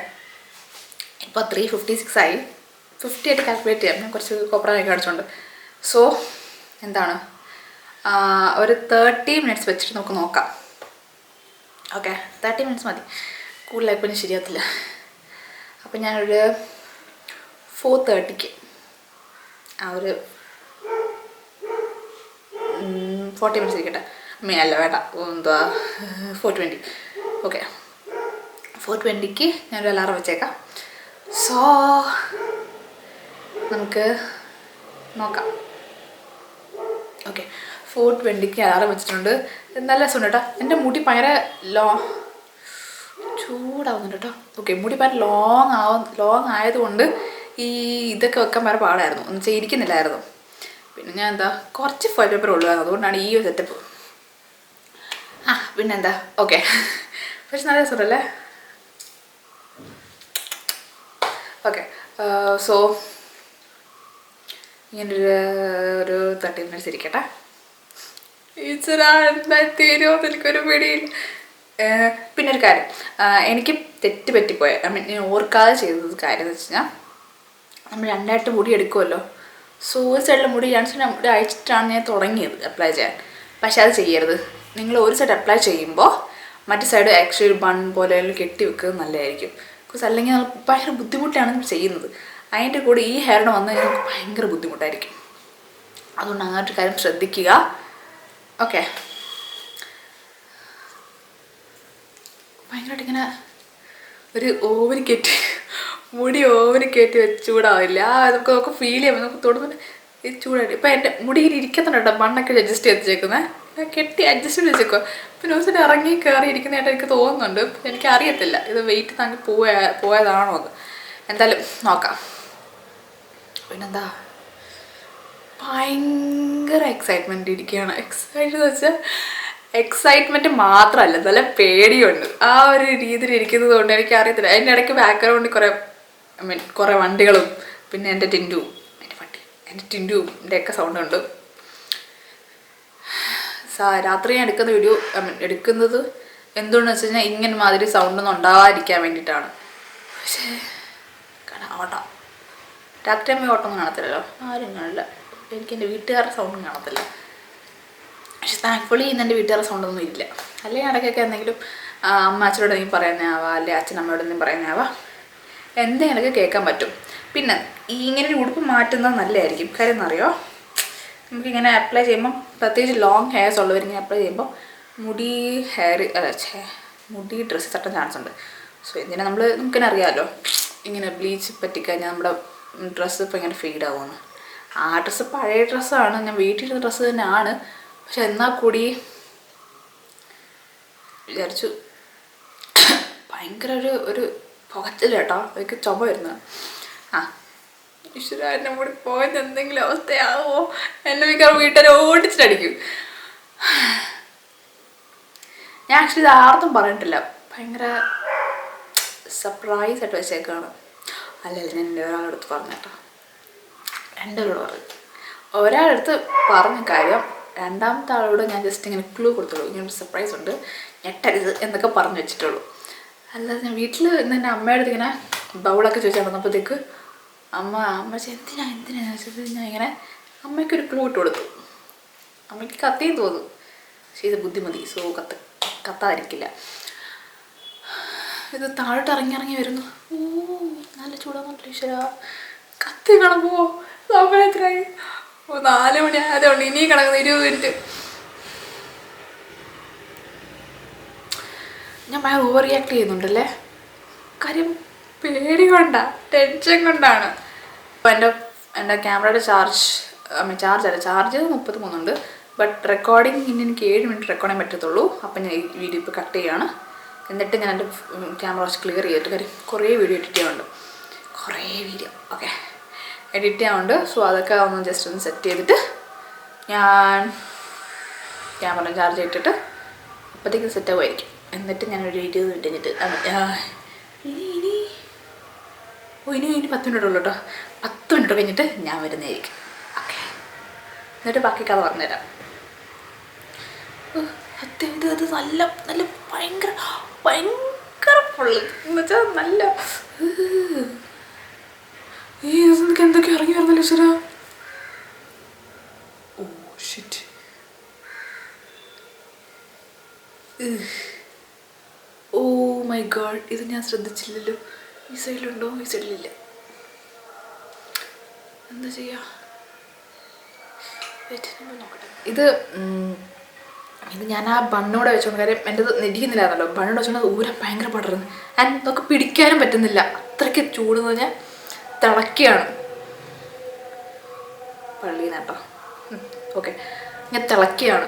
ഇപ്പോൾ 3:56 ആയി. 50 ആയിട്ട് കാൽക്കുലേറ്റ് ചെയ്യാം, ഞാൻ കുറച്ച് കോപ്പറായി കാണിച്ചുകൊണ്ട്. സോ എന്താണ്, ഒരു 30 മിനിറ്റ്സ് വെച്ചിട്ട് നമുക്ക് നോക്കാം. ഓക്കെ, 30 മിനിറ്റ്സ് മതി, കൂടുതലായിപ്പോൾ ഇനി ശരിയാകത്തില്ല. അപ്പം ഞാനൊരു 4:30ക്ക് ഒരു 40 മിനിറ്റ്സ് ഇരിക്കട്ടെ. അല്ല വേണ്ട, എന്താ 4:20. ഓക്കെ, 4:20ക്ക് ഞാനൊരു അലാറം വെച്ചേക്കാം. സോ നമുക്ക് നോക്കാം. ഓക്കെ, 4:20ക്ക് അലാറം വെച്ചിട്ടുണ്ട്. നല്ല രസമുണ്ട് കേട്ടോ. എൻ്റെ മുടി ഭയങ്കര ചൂടാവുന്നുണ്ട് കേട്ടോ. ഓക്കെ, മുടി ഭയങ്കര ലോങ് ആയതുകൊണ്ട് ഈ ഇതൊക്കെ വെക്കാൻ ഭയങ്കര പാടായിരുന്നു, ഒന്നും ചെയ്തിരിക്കുന്നില്ലായിരുന്നു. പിന്നെ ഞാൻ എന്താ കുറച്ച് ഫോയിൽ പേപ്പർ ഉള്ളതാണ്, അതുകൊണ്ടാണ് ഈ ഒരു സെറ്റപ്പ്. പിന്നെന്താ, ഓക്കെ, പക്ഷെ നല്ല രസമല്ലേ. ഓക്കെ, സോ ഇങ്ങനൊരു 30 മിനിറ്റ്സ് ഇരിക്കട്ടെ. എന്താ തീരുമോ എനിക്കൊരു പേടിയില്ല. പിന്നെ ഒരു കാര്യം, എനിക്ക് തെറ്റ് പറ്റിപ്പോയ ഞാൻ ഓർക്കാതെ ചെയ്തത് കാര്യം എന്ന് വെച്ച് കഴിഞ്ഞാൽ, നമ്മൾ 2 ആയിട്ട് മുടി എടുക്കുമല്ലോ. സോ ഒരു സൈഡിലെ മുടി 2 സൈഡിലെ മുടി അയച്ചിട്ടാണ് ഞാൻ തുടങ്ങിയത് അപ്ലൈ ചെയ്യാൻ. പക്ഷെ അത് ചെയ്യരുത്. നിങ്ങൾ ഒരു സൈഡ് അപ്ലൈ ചെയ്യുമ്പോൾ മറ്റേ സൈഡ് ആക്ച്വലി ഒരു ബൺ പോലെ കെട്ടി വെക്കുന്നത് നല്ലതായിരിക്കും. ബിക്കോസ് അല്ലെങ്കിൽ നമ്മൾ ഭയങ്കര ബുദ്ധിമുട്ടാണ് ചെയ്യുന്നത്. അതിൻ്റെ കൂടെ ഈ ഹെയറിന് വന്നു കഴിഞ്ഞാൽ നമുക്ക് ഭയങ്കര ബുദ്ധിമുട്ടായിരിക്കും. അതുകൊണ്ട് അങ്ങനത്തെ കാര്യം ശ്രദ്ധിക്കുക. ഓക്കെ, ഭയങ്കരമായിട്ട് ഇങ്ങനെ ഒരു ഓവന് കയറ്റി മുടി ഓവന് കയറ്റി വെച്ച് ചൂടാവില്ല. നമുക്ക് ഫീൽ ചെയ്യുമ്പോൾ നമുക്ക് തൊടുന്നിട്ട് ഈ ചൂടായിട്ട്. ഇപ്പം എൻ്റെ മുടിയിൽ ഇരിക്കുന്നുണ്ട് കേട്ടോ, മണ്ണൊക്കെ അഡ്ജസ്റ്റ് ചെയ്ത് വെച്ചേക്കുന്നത്. കെട്ടി അഡ്ജസ്റ്റ് ചെയ്ത് വെച്ചേക്കോ. പിന്നെ ദിവസം ഇറങ്ങി കയറി ഇരിക്കുന്നതായിട്ട് എനിക്ക് തോന്നുന്നുണ്ട്. എനിക്ക് അറിയത്തില്ല ഇത് വെയിറ്റ് താങ്ങി പോയതാണോ അത്. എന്തായാലും നോക്കാം. പിന്നെന്താ, ഭയങ്കര എക്സൈറ്റ്മെൻറ്റ് ഇരിക്കുകയാണ്. എക്സൈറ്റ്മെൻറ്റ് വെച്ചാൽ എക്സൈറ്റ്മെൻറ്റ് മാത്രമല്ല, നല്ല പേടിയുണ്ട്. ആ ഒരു രീതിയിൽ ഇരിക്കുന്നത് കൊണ്ട് എനിക്കറിയത്തില്ല. അതിൻ്റെ ഇടയ്ക്ക് ബാക്ക്ഗ്രൗണ്ടിൽ കുറേ വണ്ടികളും പിന്നെ എൻ്റെ ടിൻറ്റുവിൻ്റെ ഒക്കെ സൗണ്ട് ഉണ്ട്. രാത്രി ഞാൻ എടുക്കുന്നത് എന്തുകൊണ്ടെന്ന് വെച്ച് കഴിഞ്ഞാൽ ഇങ്ങനെ മാതിരി സൗണ്ടൊന്നും ഉണ്ടാവാതിരിക്കാൻ വേണ്ടിയിട്ടാണ്. പക്ഷേ ഓട്ടം രാത്രി ആകുമ്പോൾ ഓട്ടമൊന്നും കാണത്തില്ലല്ലോ, ആരും കാണില്ല. എനിക്ക് എൻ്റെ വീട്ടുകാരുടെ സൗണ്ടും കാണത്തില്ല. പക്ഷെ താങ്ക്ഫുള്ളി ഇന്ന് എൻ്റെ വീട്ടുകാരുടെ സൗണ്ടൊന്നും ഇല്ല. അല്ലെങ്കിൽ ഇടയ്ക്കൊക്കെ എന്തെങ്കിലും അമ്മ അച്ഛനോട് എന്തെങ്കിലും പറയുന്നതാവാം, അല്ലെങ്കിൽ അച്ഛനമ്മയോട് എന്തെങ്കിലും പറയുന്നതാവാം, എന്തെങ്കിലുമൊക്കെ കേൾക്കാൻ പറ്റും. പിന്നെ ഇങ്ങനെ ഒരു ഉടുപ്പ് മാറ്റുന്നത് നല്ലതായിരിക്കും. കാര്യം എന്നറിയോ, നമുക്കിങ്ങനെ അപ്ലൈ ചെയ്യുമ്പം പ്രത്യേകിച്ച് ലോങ് ഹെയർസ് ഉള്ളവരിങ്ങനെ അപ്ലൈ ചെയ്യുമ്പോൾ മുടി ഡ്രസ്സ് തട്ടാൻ ചാൻസ് ഉണ്ട്. സോ എന്തിനാ നമുക്കിങ്ങനെ അറിയാമല്ലോ, ഇങ്ങനെ ബ്ലീച്ച് പറ്റിക്കഴിഞ്ഞാൽ നമ്മുടെ ഡ്രസ്സ് ഇപ്പോൾ ഇങ്ങനെ ഫെയ്ഡ് ആവുമെന്ന്. ആ ഡ്രസ്സ് പഴയ ഡ്രസ്സാണ്, ഞാൻ വീട്ടിലിരുന്ന ഡ്രസ്സ് തന്നെയാണ്. പക്ഷെ എന്നാൽ കൂടി വിചാരിച്ചു ഭയങ്കര ഒരു പുകച്ചില്ല കേട്ടോ, എനിക്ക് ചുമ വരുന്നത്. ഈശ്വര, എന്നെ കൂടി പോയത് എന്തെങ്കിലും അവസ്ഥയാവോ, എന്നെ മിക്കവാറും വീട്ടുകാരെ ഓടിച്ചിട്ടടിക്കും. ഞാൻ ആക്ച്വലി ഇത് ആർക്കും പറഞ്ഞിട്ടില്ല, ഭയങ്കര സർപ്രൈസ് ആയിട്ട് വെച്ചേക്കാണ്. അല്ലല്ല, ഞാൻ എൻ്റെ ഒരാളെടുത്ത് പറഞ്ഞു കേട്ടോ, എൻ്റെ കൂടെ പറഞ്ഞു. ഒരാളെടുത്ത് പറഞ്ഞ കാര്യം രണ്ടാമത്തെ ആളോട് ഞാൻ ജസ്റ്റ് ഇങ്ങനെ ക്ലൂ കൊടുത്തുള്ളൂ, ഇങ്ങനെ സർപ്രൈസ് ഉണ്ട്, ഞെട്ടരുത് എന്നൊക്കെ പറഞ്ഞു വെച്ചിട്ടുള്ളൂ. അല്ലാതെ ഞാൻ വീട്ടിൽ ഇന്ന് എൻ്റെ അമ്മയുടെ അടുത്ത് ഇങ്ങനെ ബൗളൊക്കെ ചോദിച്ചാൽ വന്നപ്പോഴത്തേക്ക് അമ്മ എന്തിനാ ചോദിച്ചത്. ഞാൻ ഇങ്ങനെ അമ്മയ്ക്കൊരു ക്ലൂ ഇട്ട് കൊടുത്തു. അമ്മയ്ക്ക് കത്തിയും തോന്നും, പക്ഷേ ഇത് ബുദ്ധിമതി, സോ കത്താതിരിക്കില്ല. ഇത് താഴോട്ട് ഇറങ്ങി വരുന്നു. ഓ നല്ല ചൂടാന്നല്ലോ ഈശ്വര. കത്തി കാണുമ്പോൾ സമയം എത്രയായി? 4 മണി ആയതുകൊണ്ട് ഇനിയും കിടക്കുന്ന 20 മിനിറ്റ്. ഞാൻ ഭയങ്കര ഓവർ റിയാക്ട് ചെയ്യുന്നുണ്ടല്ലേ. കാര്യം പേടി കൊണ്ടാണ്, ടെൻഷൻ കൊണ്ടാണ്. അപ്പോൾ എൻ്റെ ക്യാമറയുടെ ചാർജ് അല്ല, ചാർജ് 33 ഉണ്ട്. ബട്ട് റെക്കോർഡിങ് ഇനി എനിക്ക് 7 മിനിറ്റ് റെക്കോർഡ് ചെയ്യാൻ പറ്റത്തുള്ളൂ. അപ്പം ഞാൻ ഈ വീഡിയോ ഇപ്പോൾ കട്ട് ചെയ്യുകയാണ്. എന്നിട്ട് ഞാൻ എൻ്റെ ക്യാമറ കുറച്ച് ക്ലിയർ ചെയ്തിട്ട്, കാര്യം കുറേ വീഡിയോ എഡിറ്റ് ചെയ്യാനുണ്ട്, ഓക്കെ എഡിറ്റ് ചെയ്യാനുണ്ട്. സോ അതൊക്കെ ഒന്ന് ജസ്റ്റ് ഒന്ന് സെറ്റ് ചെയ്തിട്ട് ഞാൻ ക്യാമറ ചാർജ് ചെയ്തിട്ട് അപ്പോഴത്തേക്കും സെറ്റ് ആവുമായിരിക്കും. എന്നിട്ട് ഞാനൊരു 20 മിനിറ്റ് കഴിഞ്ഞിട്ട് ഇനി 10 മിനിറ്റ് ഉള്ളൂ കേട്ടോ. 10 മിനിറ്റ് കഴിഞ്ഞിട്ട് ഞാൻ വരുന്നതായിരിക്കും. ഓക്കെ, എന്നിട്ട് ബാക്കി കഥ പറഞ്ഞുതരാം. അത് നല്ല നല്ല ഭയങ്കര പൊള്ളി എന്ന് വെച്ചാൽ നല്ല എനിക്ക് എന്തൊക്കെ ഇറങ്ങി വരുന്നല്ലോ ഈശ്വര. Oh shit. Oh my god, ഇത് ഞാൻ ശ്രദ്ധിച്ചില്ലല്ലോ. ഈ സൈഡിലുണ്ടോ? ഈ സൈഡിലില്ല. എന്താ ചെയ്യാ? നോക്കട്ടെ. ഇത് ഞാൻ ആ ബണ്ണോടെ വെച്ചോണ്ട്, കാര്യം എൻ്റെ ഇരിക്കുന്നില്ലായിരുന്നല്ലോ, ബണ്ണോടെ വെച്ചോണ്ട് ഊരാൻ ഭയങ്കര പാടായിരുന്നു. ആൻഡ് ഇതൊക്കെ പിടിക്കാനും പറ്റുന്നില്ല, അത്രയ്ക്ക് ചൂടെന്ന് പറഞ്ഞാൽ തിളക്കുകയാണ്. പള്ളിയിൽ കേട്ടോ. ഓക്കെ, ഞാൻ തിളക്കുകയാണ്.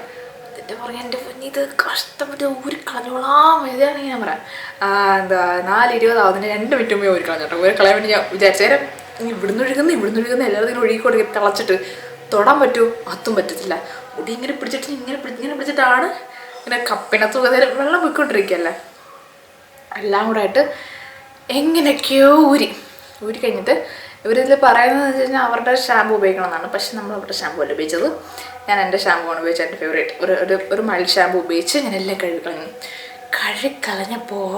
ഇതിൻ്റെ പുറകെ എൻ്റെ പൊന്നി ഇത് കഷ്ടപ്പെട്ട് ഊരിക്കളഞ്ഞോളാം വരികയാണെങ്കിൽ ഞാൻ പറയാം. എന്താ 4:20 ആവുന്നതിന് 2 മിനിറ്റ് മുമ്പേ ഊരിക്കളഞ്ഞു കേട്ടോ. ഊരിക്കളയാൻ വേണ്ടി ഞാൻ വിചാരിച്ചേരം ഇവിടുന്ന് ഒഴുകുന്ന എല്ലാവരും ഒഴുകിക്കൊടുക്കി തിളച്ചിട്ട് തൊടാൻ പറ്റുമോ? അതും പറ്റത്തില്ല. മുടി ഇങ്ങനെ പിടിച്ചിട്ടാണ് ഇങ്ങനെ കപ്പിനകത്ത് വെള്ളം പോയിക്കൊണ്ടിരിക്കുകയല്ലേ. എല്ലാം കൂടെ ആയിട്ട് എങ്ങനെയൊക്കെയോ ഊരി കഴിഞ്ഞിട്ട് ഇവരിതിൽ പറയുന്നത് വെച്ച് കഴിഞ്ഞാൽ അവരുടെ ഷാമ്പു ഉപയോഗിക്കണം എന്നാണ്. പക്ഷെ നമ്മൾ അവരുടെ ഷാമ്പു അല്ല ഉപയോഗിച്ചത്. ഞാൻ എൻ്റെ ഷാമ്പുവാണ് ഉപയോഗിച്ചത്, എൻ്റെ ഫേവറേറ്റ് ഒരു മൈൽഡ് ഷാമ്പു ഉപയോഗിച്ച് ഞാൻ എല്ലാം കഴുകിക്കളഞ്ഞപ്പോൾ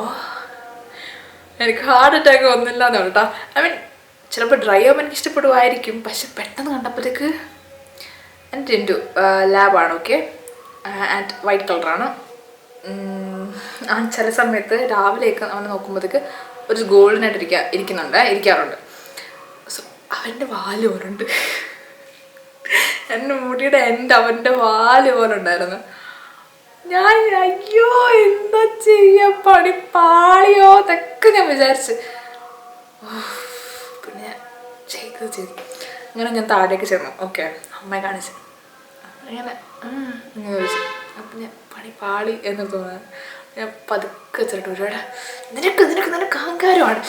എനിക്ക് ഹാർട്ട് അറ്റാക്ക് വന്നില്ല എന്നാണ് കേട്ടോ. ഐ മീൻ ചിലപ്പോൾ ഡ്രൈ ആകുമ്പോൾ എനിക്ക് ഇഷ്ടപ്പെടുമായിരിക്കും. പക്ഷെ പെട്ടെന്ന് കണ്ടപ്പോഴത്തേക്ക് എൻ്റെ ടിൻറ്റു ലാബാണ്, ഓക്കെ, ആൻഡ് വൈറ്റ് കളറാണ്. ചില സമയത്ത് രാവിലെയൊക്കെ അവനെ നോക്കുമ്പോഴത്തേക്ക് ഒരു ഗോൾഡനായിട്ട് ഇരിക്കാറുണ്ട്. സോ അവൻ്റെ വാല് പോലുണ്ട്, എൻ്റെ മുടിയുടെ അവൻ്റെ വാല് പോലെ ഉണ്ടായിരുന്നു. ഞാൻ അയ്യോ എന്താ ചെയ്യാ, പണി പാളിയോ ഇതൊക്കെ ഞാൻ വിചാരിച്ച്. പിന്നെ ഞാൻ ചെയ്തു. അങ്ങനെ ഞാൻ താഴേക്ക് ചെന്നു. ഓക്കെ, അമ്മയെ കാണിച്ചു. അങ്ങനെ ചോദിച്ചു. അപ്പം ഞാൻ പണി പാളി എന്ന് തോന്നുന്നു. ഞാൻ പതുക്കെ വെച്ചിട്ട് ഒരുപാട് നിനക്ക് അഹങ്കാരമാണ്.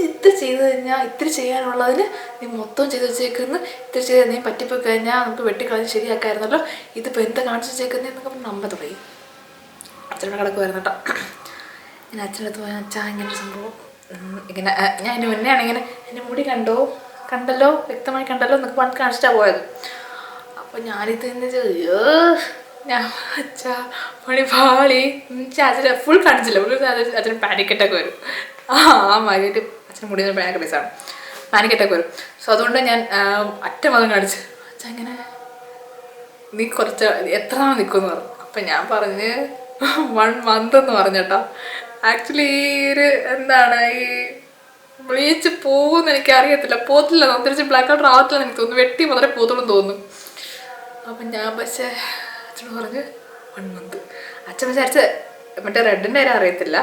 ഇത് ചെയ്ത് കഴിഞ്ഞാൽ ഇത്തിരി ചെയ്യാനുള്ളതിന് നീ മൊത്തം ചെയ്ത് വെച്ചേക്കുന്നു. ഇത്തിരി ചെയ്ത് നീ പറ്റിപ്പോയി കഴിഞ്ഞാൽ നമുക്ക് വെട്ടിക്കളഞ്ഞ് ശരിയാക്കായിരുന്നല്ലോ. ഇതിപ്പോൾ എന്താ കാണിച്ച് വെച്ചേക്കുന്നതെന്നൊക്കെ നമ്പ തുടങ്ങി. അച്ഛനോട് കിടക്കുമായിരുന്നു കേട്ടോ. ഞാൻ അച്ഛനടുത്ത് പോയാൽ അച്ഛാ ഇങ്ങനൊരു സംഭവം ഇങ്ങനെ, ഞാൻ എൻ്റെ മുന്നേ ആണിങ്ങനെ എൻ്റെ മുടി കണ്ടല്ലോ വ്യക്തമായി കണ്ടല്ലോ എന്നൊക്കെ പറഞ്ഞ് കാണിച്ചിട്ടാണ് പോയത്. അപ്പോൾ ഞാനിത് തന്നെ ചെയ്യോ, ഞാൻ അച്ഛാ പണി പാളി. അച്ഛനെ ഫുൾ കാണിച്ചില്ല. അച്ഛന് പാനിക്കറ്റൊക്കെ വരും. മാരിയിട്ട് അച്ഛന് മുടി ഭയങ്കര പൈസയാണ്, പാനിക്കറ്റൊക്കെ വരും. സോ അതുകൊണ്ട് ഞാൻ അറ്റമതം കാണിച്ചു. അച്ഛാ ഇങ്ങനെ നീ കുറച്ച് എത്ര നാൾ നിൽക്കുമെന്ന് പറഞ്ഞു. അപ്പം ഞാൻ പറഞ്ഞ് 1 month എന്ന് പറഞ്ഞേട്ടോ. ആക്ച്വലി ഈ ബ്ലീച്ച് പോകുമെന്ന് എനിക്കറിയത്തില്ല, പോത്തില്ല, തിരിച്ച് ബ്ലാക്ക് കളർ ആവത്തില്ല എനിക്ക് തോന്നുന്നു, വെട്ടി മാത്രമേ പോത്തുള്ളൂ തോന്നുന്നു. അപ്പം ഞാൻ പക്ഷേ അച്ഛനോട് പറഞ്ഞ് 1 month. അച്ഛൻ വിചാരിച്ച് മറ്റേ റെഡിൻ്റെ കാര്യം അറിയത്തില്ല,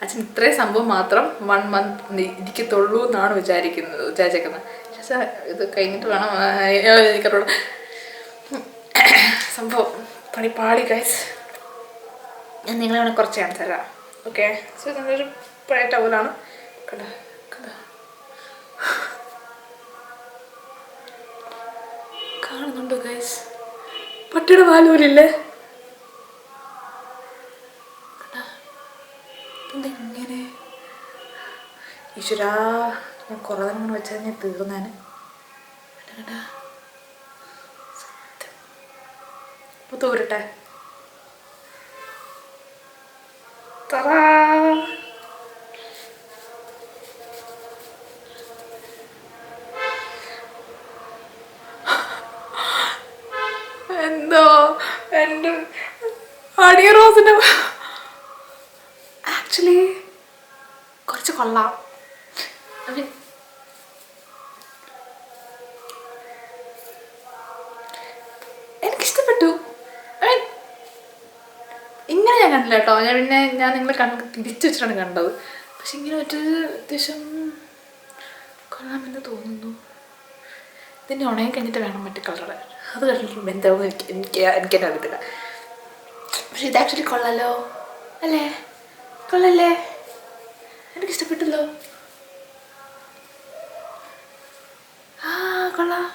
അച്ഛൻ ഇത്രയും സംഭവം മാത്രം 1 month ഇരിക്കത്തുള്ളൂ എന്നാണ് വിചാരിച്ചേക്കുന്നത്. പക്ഷേ ഇത് കഴിഞ്ഞിട്ട് വേണം എനിക്കറിയാം സംഭവം. പണി പാളി ഗൈസ്. ഞാൻ നിങ്ങളെ വേണം കുറച്ച് കാണിച്ചു തരാം. ഓക്കെ, സോ ഇതൊരു പഴയ ടവലാണ്. കണ്ട കാണുന്നുണ്ടോ ഗൈസ്? പട്ടിയുടെ പാല് പോലില്ലേ? ഇതെങ്ങനെ ഈശ്വരാ, ഞാൻ കുറേ നേരം വെച്ചാൽ ഞാൻ തീർന്നേനെ. തൂരട്ടെ. തറാ. എന്തോ എൻ്റെ ഹണി റോസിൻ്റെ ആക്ച്വലി കുറച്ച് കൊള്ളാം. I mean എനിക്കിഷ്ടപ്പെട്ടു. ഐ മീൻ ഇങ്ങനെ ഞാൻ കണ്ടില്ല കേട്ടോ. ഞാൻ നിങ്ങളെ തിരിച്ചു വെച്ചിട്ടാണ് കണ്ടത്. പക്ഷെ ഇങ്ങനെ ഒരു അത്യാവശ്യം കൊള്ളാമെന്ന് തോന്നുന്നു. ഇതിൻ്റെ ഉണങ്ങി കഴിഞ്ഞിട്ട് വേണം മറ്റു കളർ. അത് കണ്ടിട്ട് എന്താവും എനിക്ക് തന്നെ അറിയത്തില്ല. പക്ഷെ ഇത് ആക്ച്വലി കൊള്ളാലോ അല്ലേ? കൊള്ളല്ലേ? എനിക്കിഷ്ടപ്പെട്ടല്ലോ. കൊള്ളാം.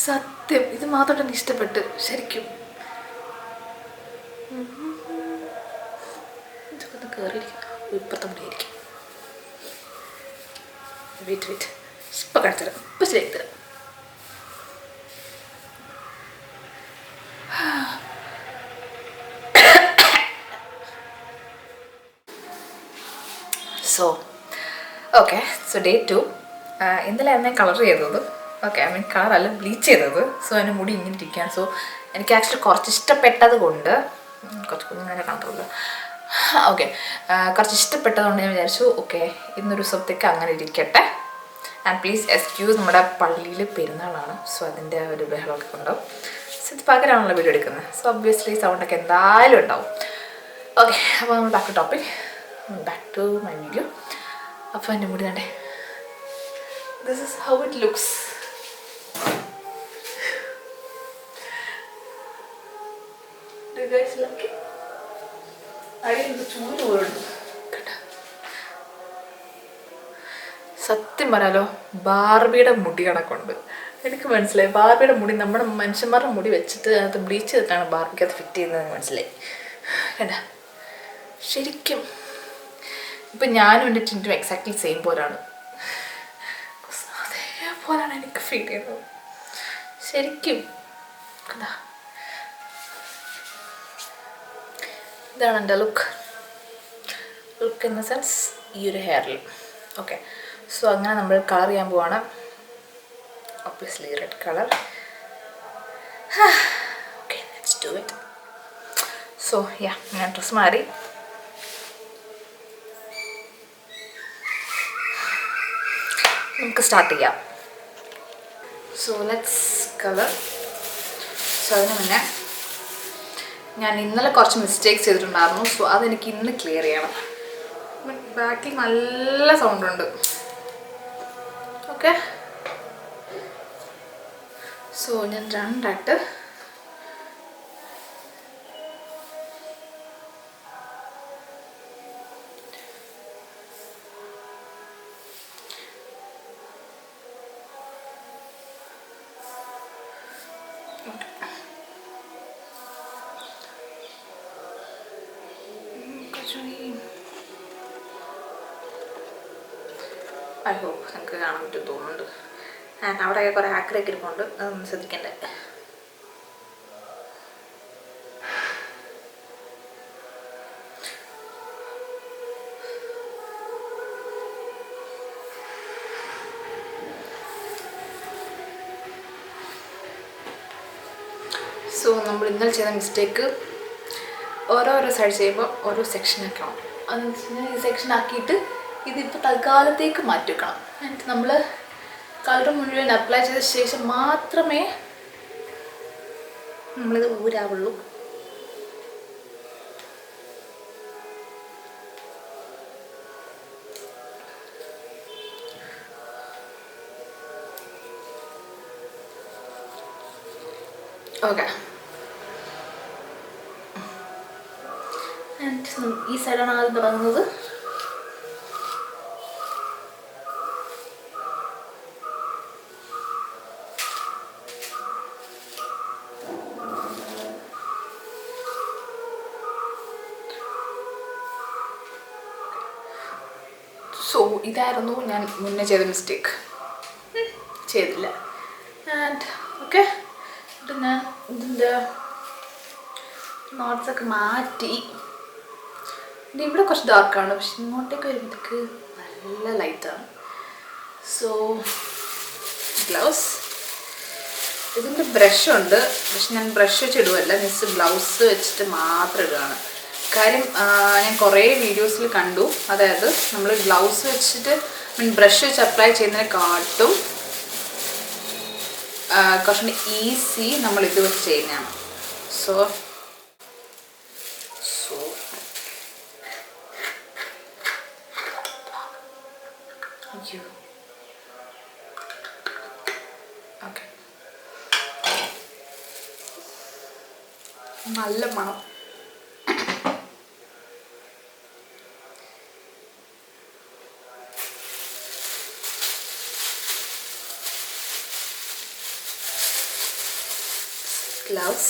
സത്യം ഇത് മാത്രം എനിക്ക് ഇഷ്ടപ്പെട്ട് ശരിക്കും. ഇതൊക്കെ ഒന്ന് കയറിയിരിക്കും. ഇപ്പുറത്തെ മുടിയായിരിക്കും. വെയിറ്റ് ഇപ്പം കാണിച്ചു തരാം. ഇപ്പം ശരിയാക്കി തരാം. സോ ഡേ 2 ഇന്നലെ ഞാൻ കളർ ചെയ്തത്. ഐ മീൻ കളറല്ല, ബ്ലീച്ച് ചെയ്തത്. സോ എൻ്റെ മുടി ഇങ്ങനെ ഇരിക്കുകയാണ്. സോ എനിക്ക് ആക്ച്വലി കുറച്ച് ഇഷ്ടപ്പെട്ടത് കൊണ്ട് കുറച്ച് കുഞ്ഞിങ്ങനെ കണ്ടല്ലോ. കുറച്ച് ഇഷ്ടപ്പെട്ടത് കൊണ്ട് ഞാൻ വിചാരിച്ചു ഇന്നൊരു ദിവസത്തേക്ക് അങ്ങനെ ഇരിക്കട്ടെ. ആൻഡ് പ്ലീസ് എക്സ്ക്യൂസ്, നമ്മുടെ പള്ളിയിൽ പെരുന്നാളാണ്. സോ അതിൻ്റെ ഒരു ബഹളമൊക്കെ ഉണ്ടാവും. സോ ഇത് പകരമാണല്ലോ വീഡിയോ എടുക്കുന്നത്. സോ ഒബ്വിയസ്ലി സൗണ്ടൊക്കെ എന്തായാലും ഉണ്ടാവും. അപ്പോൾ നമ്മൾ ബാക്ക് ടു മൈ വീഡിയോ. അപ്പോൾ എൻ്റെ മുടി കണ്ടേ, this is how it looks. ചൂട് പോലുണ്ട്. സത്യം പറയാലോ, ബാർബിയുടെ മുടി കണക്കുണ്ട്. എനിക്ക് മനസ്സിലായി. ബാർബിയുടെ മുടി നമ്മുടെ മനുഷ്യന്മാരുടെ മുടി വെച്ചിട്ട് അത് ബ്ലീച്ച് ചെയ്തിട്ടാണ് ബാർബിക്ക് അത് ഫിറ്റ് ചെയ്യുന്നതെന്ന് മനസ്സിലായി. കണ്ട ശരിക്കും ഇപ്പം ഞാനും എൻ്റെ ടിൻറ്റും എക്സാക്ട്ലി സെയിം പോലാണ്. അതേപോലാണ് എനിക്ക് ഫീൽ ചെയ്യുന്നത് ശരിക്കും. കണ്ടാ, ഇതാണ് എൻ്റെ ലുക്ക് ഇൻ ദ സെൻസ് ഈ ഒരു ഹെയറിൽ. സോ അങ്ങനെ നമ്മൾ കളർ ചെയ്യാൻ പോവാണ്. Obviously red colour. Let's do it. So ഞാൻ ഡ്രസ് മാറി. നമുക്ക് സ്റ്റാർട്ട് ചെയ്യാം. So let's colour. സോ അതിന് മുന്നേ ഞാൻ ഇന്നലെ കുറച്ച് മിസ്റ്റേക്സ് ചെയ്തിട്ടുണ്ടായിരുന്നു. സോ അതെനിക്ക് ഇന്ന് ക്ലിയർ ചെയ്യണം. ബാക്കിൽ നല്ല സൗണ്ട് ഉണ്ട്. സോ ഞാൻ രണ്ടായിട്ട് ഐ ഹോപ്പ് നിങ്ങൾക്ക് കാണാൻ പറ്റും തോന്നുന്നുണ്ട്. അവിടെയൊക്കെ കുറേ ആക്രയൊക്കെ ഇരിപ്പുണ്ട്, അതൊന്നും ശ്രദ്ധിക്കണ്ടേ. സോ നമ്മൾ ഇന്നലെ ചെയ്ത മിസ്റ്റേക്ക് ഓരോരോ സൈഡ് ചെയ്യുമ്പോൾ ഓരോ സെക്ഷനാക്കണം. അതെന്ന് വെച്ച് കഴിഞ്ഞാൽ ഈ സെക്ഷൻ ആക്കിയിട്ട് ഇതിപ്പോൾ തൽക്കാലത്തേക്ക് മാറ്റി വെക്കണം. എന്നിട്ട് നമ്മൾ കളർ മുഴുവൻ അപ്ലൈ ചെയ്ത ശേഷം മാത്രമേ നമ്മളിത് ഊരാവുള്ളൂ. ഈ സൈഡാണ് ആദ്യം തുടങ്ങുന്നത്. സോ ഇതായിരുന്നു ഞാൻ മുന്നേ ചെയ്ത മിസ്റ്റേക്ക്. ചെയ്തില്ല. ആൻഡ് എന്നിട്ട് ഞാൻ ഇതിൻ്റെ നോട്ട്സൊക്കെ മാറ്റി. ഇവിടെ കുറച്ച് ഡാർക്കാണ്, പക്ഷെ ഇങ്ങോട്ടേക്ക് വരുമ്പോഴത്തേക്ക് നല്ല ലൈറ്റാണ്. സോ ഗ്ലൗസ്, ഇതിൻ്റെ ബ്രഷുണ്ട്, പക്ഷെ ഞാൻ ബ്രഷ് വെച്ച് ഇടുവല്ല, ജസ്റ്റ് ബ്ലൗസ് വെച്ചിട്ട് മാത്രം ഇടുകയാണ്. കാര്യം ഞാൻ കുറേ വീഡിയോസിൽ കണ്ടു, അതായത് നമ്മൾ ഗ്ലൗസ് വെച്ചിട്ട് ബ്രഷ് വെച്ച് അപ്ലൈ ചെയ്യുന്നതിനെക്കാട്ടും കുറച്ചുകൂടി ഈസി നമ്മൾ ഇത് വെച്ച് ചെയ്യുന്നതാണ്. സോ ഓക്കെ, നല്ല മണം. Gloves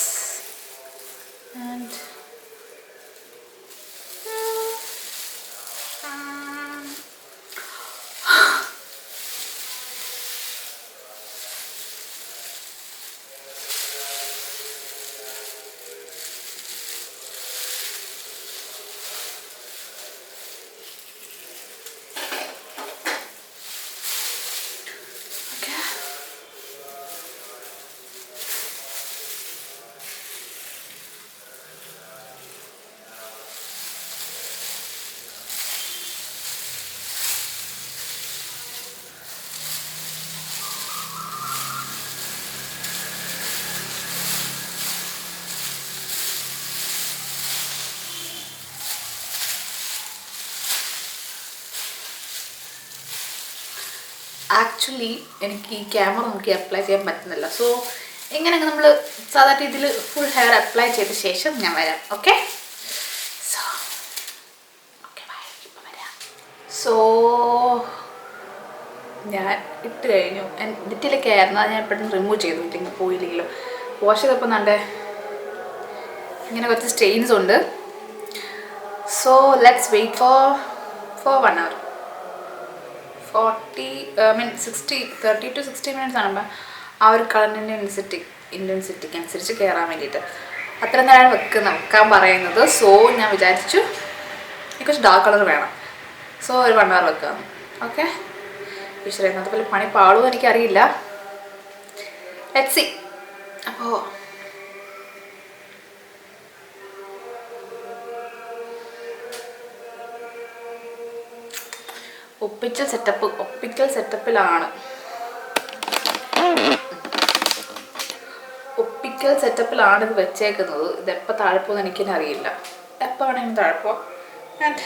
and ആക്ച്വലി എനിക്ക് ഈ ക്യാമറ നോക്കി അപ്ലൈ ചെയ്യാൻ പറ്റുന്നില്ല. സോ ഇങ്ങനെയൊക്കെ നമ്മൾ സാധാരണ രീതിയിൽ ഫുൾ ഹെയർ അപ്ലൈ ചെയ്ത ശേഷം ഞാൻ വരാം. ഓക്കെ, സോ ഓക്കെ ബൈ, ഇപ്പം വരാം. സോ ഞാൻ ഇട്ട് കഴിഞ്ഞു. നെറ്റിലൊക്കെ ആയിരുന്നു, അത് ഞാൻ പെട്ടെന്ന് റിമൂവ് ചെയ്തു, ഇല്ലെങ്കിൽ പോയില്ലെങ്കിലും. വാഷ് ചെയ്തപ്പോൾ നല്ല ഇങ്ങനെ കുറച്ച് സ്റ്റെയിൻസ് ഉണ്ട്. So let's wait for 1 hour. 30 to 60 minutes ആകുമ്പോൾ ആ ഒരു കളറിൻ്റെ ഇൻറ്റൻസിറ്റിക്ക് അനുസരിച്ച് കയറാൻ വേണ്ടിയിട്ട് അത്ര നേരം വെക്കാൻ പറയുന്നത്. സോ ഞാൻ വിചാരിച്ചു എനിക്ക് കുറച്ച് ഡാർക്ക് കളർ വേണം, സോ ഒരു 1 hour വെക്കാം. ഓക്കെ, ഈശ്വര ഇന്നത്തെ പോലെ പണി പാടുമോ എനിക്കറിയില്ല. Let's see. അപ്പോൾ ഒപ്പിക്കൽ സെറ്റപ്പിലാണ്. ഒപ്പിക്കൽ സെറ്റപ്പിലാണ് ഇത് വെച്ചേക്കുന്നത്. ഇതെപ്പോൾ താഴെപ്പോന്ന് എനിക്കെന്നെ അറിയില്ല, എപ്പോൾ വേണമെങ്കിലും താഴെപ്പോ. And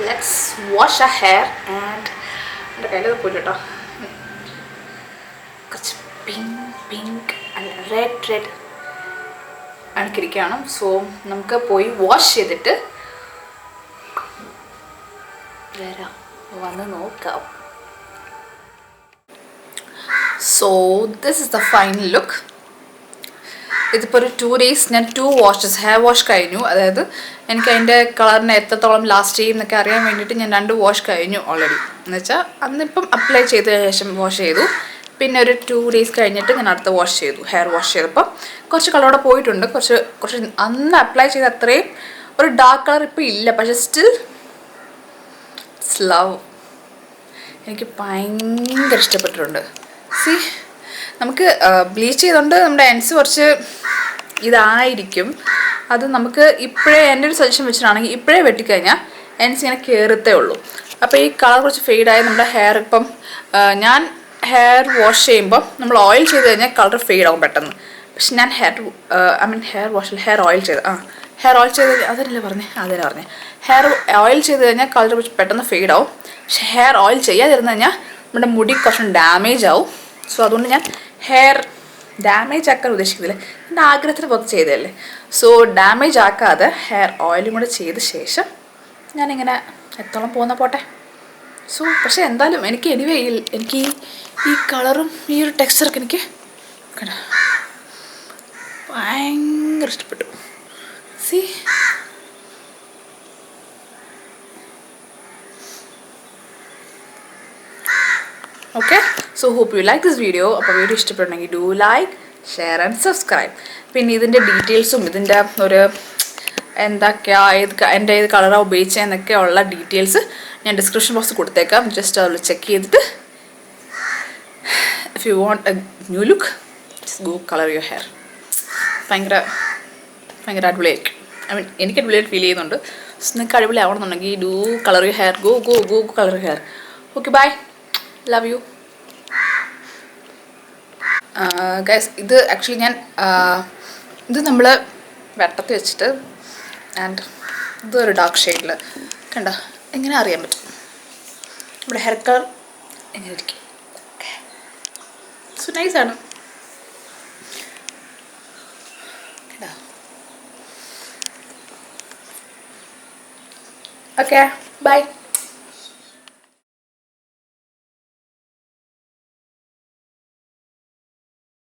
let's wash our hair. and എൻ്റെ കയ്യിലത് പോയില്ല കേട്ടോ, കുറച്ച് പിങ്ക് അല്ല റെഡ് അണക്കിരിക്കുകയാണ്. സോ നമുക്ക് പോയി വാഷ് ചെയ്തിട്ട് വരാം, വന്ന് നോക്കാം. So this is the final look. ഇതിപ്പോൾ ഒരു 2 days ഞാൻ 2 washes ഹെയർ വാഷ് കഴിഞ്ഞു. അതായത് എനിക്ക് അതിൻ്റെ കളറിന് എത്രത്തോളം ലാസ്റ്റ് ചെയ്യും എന്നൊക്കെ അറിയാൻ വേണ്ടിയിട്ട് ഞാൻ 2 വാഷ് കഴിഞ്ഞു ഓൾറെഡി. എന്നുവെച്ചാൽ അന്നിപ്പം അപ്ലൈ ചെയ്ത ശേഷം വാഷ് ചെയ്തു, പിന്നെ ഒരു 2 days കഴിഞ്ഞിട്ട് ഞാൻ അടുത്ത വാഷ് ചെയ്തു. ഹെയർ വാഷ് ചെയ്തപ്പോൾ കുറച്ച് കളറോടെ പോയിട്ടുണ്ട്, കുറച്ച് അന്ന് അപ്ലൈ ചെയ്ത അത്രയും ഒരു ഡാർക്ക് കളർ ഇപ്പോൾ ഇല്ല, പക്ഷെ സ്റ്റിൽ ഇറ്റ്സ് ലവ്. എനിക്ക് ഭയങ്കര ഇഷ്ടപ്പെട്ടിട്ടുണ്ട്. സി, നമുക്ക് ബ്ലീച്ച് ചെയ്തുകൊണ്ട് നമ്മുടെ എൻസ് കുറച്ച് ഇതായിരിക്കും. അത് നമുക്ക് ഇപ്പോഴേ എൻ്റെ ഒരു സജഷൻ വെച്ചിട്ടാണെങ്കിൽ ഇപ്പോഴേ വെട്ടിക്കഴിഞ്ഞാൽ എൻസ് ഇങ്ങനെ കയറത്തേ ഉള്ളൂ. അപ്പോൾ ഈ കളർ കുറച്ച് ഫെയ്ഡായി നമ്മുടെ ഹെയർ. ഇപ്പം ഞാൻ ഹെയർ വാഷ് ചെയ്യുമ്പോൾ നമ്മൾ ഓയിൽ ചെയ്ത് കഴിഞ്ഞാൽ കളർ ഫെയ്ഡ് ആകും പെട്ടെന്ന്. പക്ഷെ ഞാൻ ഹെയർ ഓയിൽ ചെയ്ത് അതല്ലേ പറഞ്ഞേ ഹെയർ ഓയിൽ ചെയ്ത് കഴിഞ്ഞാൽ കളർ പെട്ടെന്ന് ഫെയ്ഡ് ആവും. പക്ഷെ ഹെയർ ഓയിൽ ചെയ്യാതിരുന്ന് കഴിഞ്ഞാൽ നമ്മുടെ മുടി കുറച്ചും ഡാമേജ് ആവും. സോ അതുകൊണ്ട് ഞാൻ ഹെയർ ഡാമേജ് ആക്കാൻ ഉദ്ദേശിക്കുന്നില്ല, എൻ്റെ ആഗ്രഹത്തിന് പുറത്ത് ചെയ്തതല്ലേ. സോ ഡാമേജ് ആക്കാതെ ഹെയർ ഓയിലും കൂടെ ചെയ്ത ശേഷം ഞാനിങ്ങനെ എത്തോളം പോകുന്ന പോട്ടെ. സോ പക്ഷേ എന്തായാലും എനിക്ക് എനിവേ എനിക്ക് ഈ കളറും ഈ ഒരു ടെക്സ്ചറൊക്കെ എനിക്ക് ഭയങ്കര ഇഷ്ടപ്പെട്ടു. See okay, so hope you like this video. അപ്പോൾ വീഡിയോ ഇഷ്ടപ്പെടണമെങ്കിൽ do like, share and subscribe. പിന്നെ ഇതിൻ്റെ ഡീറ്റെയിൽസും ഇതിൻ്റെ ഒരു എന്തൊക്കെയാണ് എൻ്റെ ഏത് കളറാണ് ഉപയോഗിച്ചതെന്നൊക്കെ ഉള്ള ഡീറ്റെയിൽസ് ഞാൻ ഡിസ്ക്രിപ്ഷൻ ബോക്സ് കൊടുത്തേക്കാം. ജസ്റ്റ് അതിൽ ചെക്ക് ചെയ്തിട്ട് if you want A new look just go colour your hair. ഭയങ്കര ഭയങ്കര അടിപൊളിയായിരിക്കും. ഐ മീൻ എനിക്ക് അടിപൊളിയായിട്ട് ഫീൽ ചെയ്യുന്നുണ്ട്. നിങ്ങൾക്ക് അടിപൊളി ആവണമെന്നുണ്ടെങ്കിൽ do colour your hair, go go go colour your hair. Okay, bye, love you guys. ഇത് ആക്ച്വലി ഞാൻ ഇത് നമ്മൾ വെട്ടത്തിൽ വെച്ചിട്ട് ആൻഡ് ഇതൊരു ഡാർക്ക് ഷെയ്ഡിൽ കണ്ട എങ്ങനെ അറിയാൻ പറ്റും ഇവിടെ ഹെയർ കളർ എങ്ങനെ ഇരിക്കും. സോ നൈസാണ്. Okay, bye.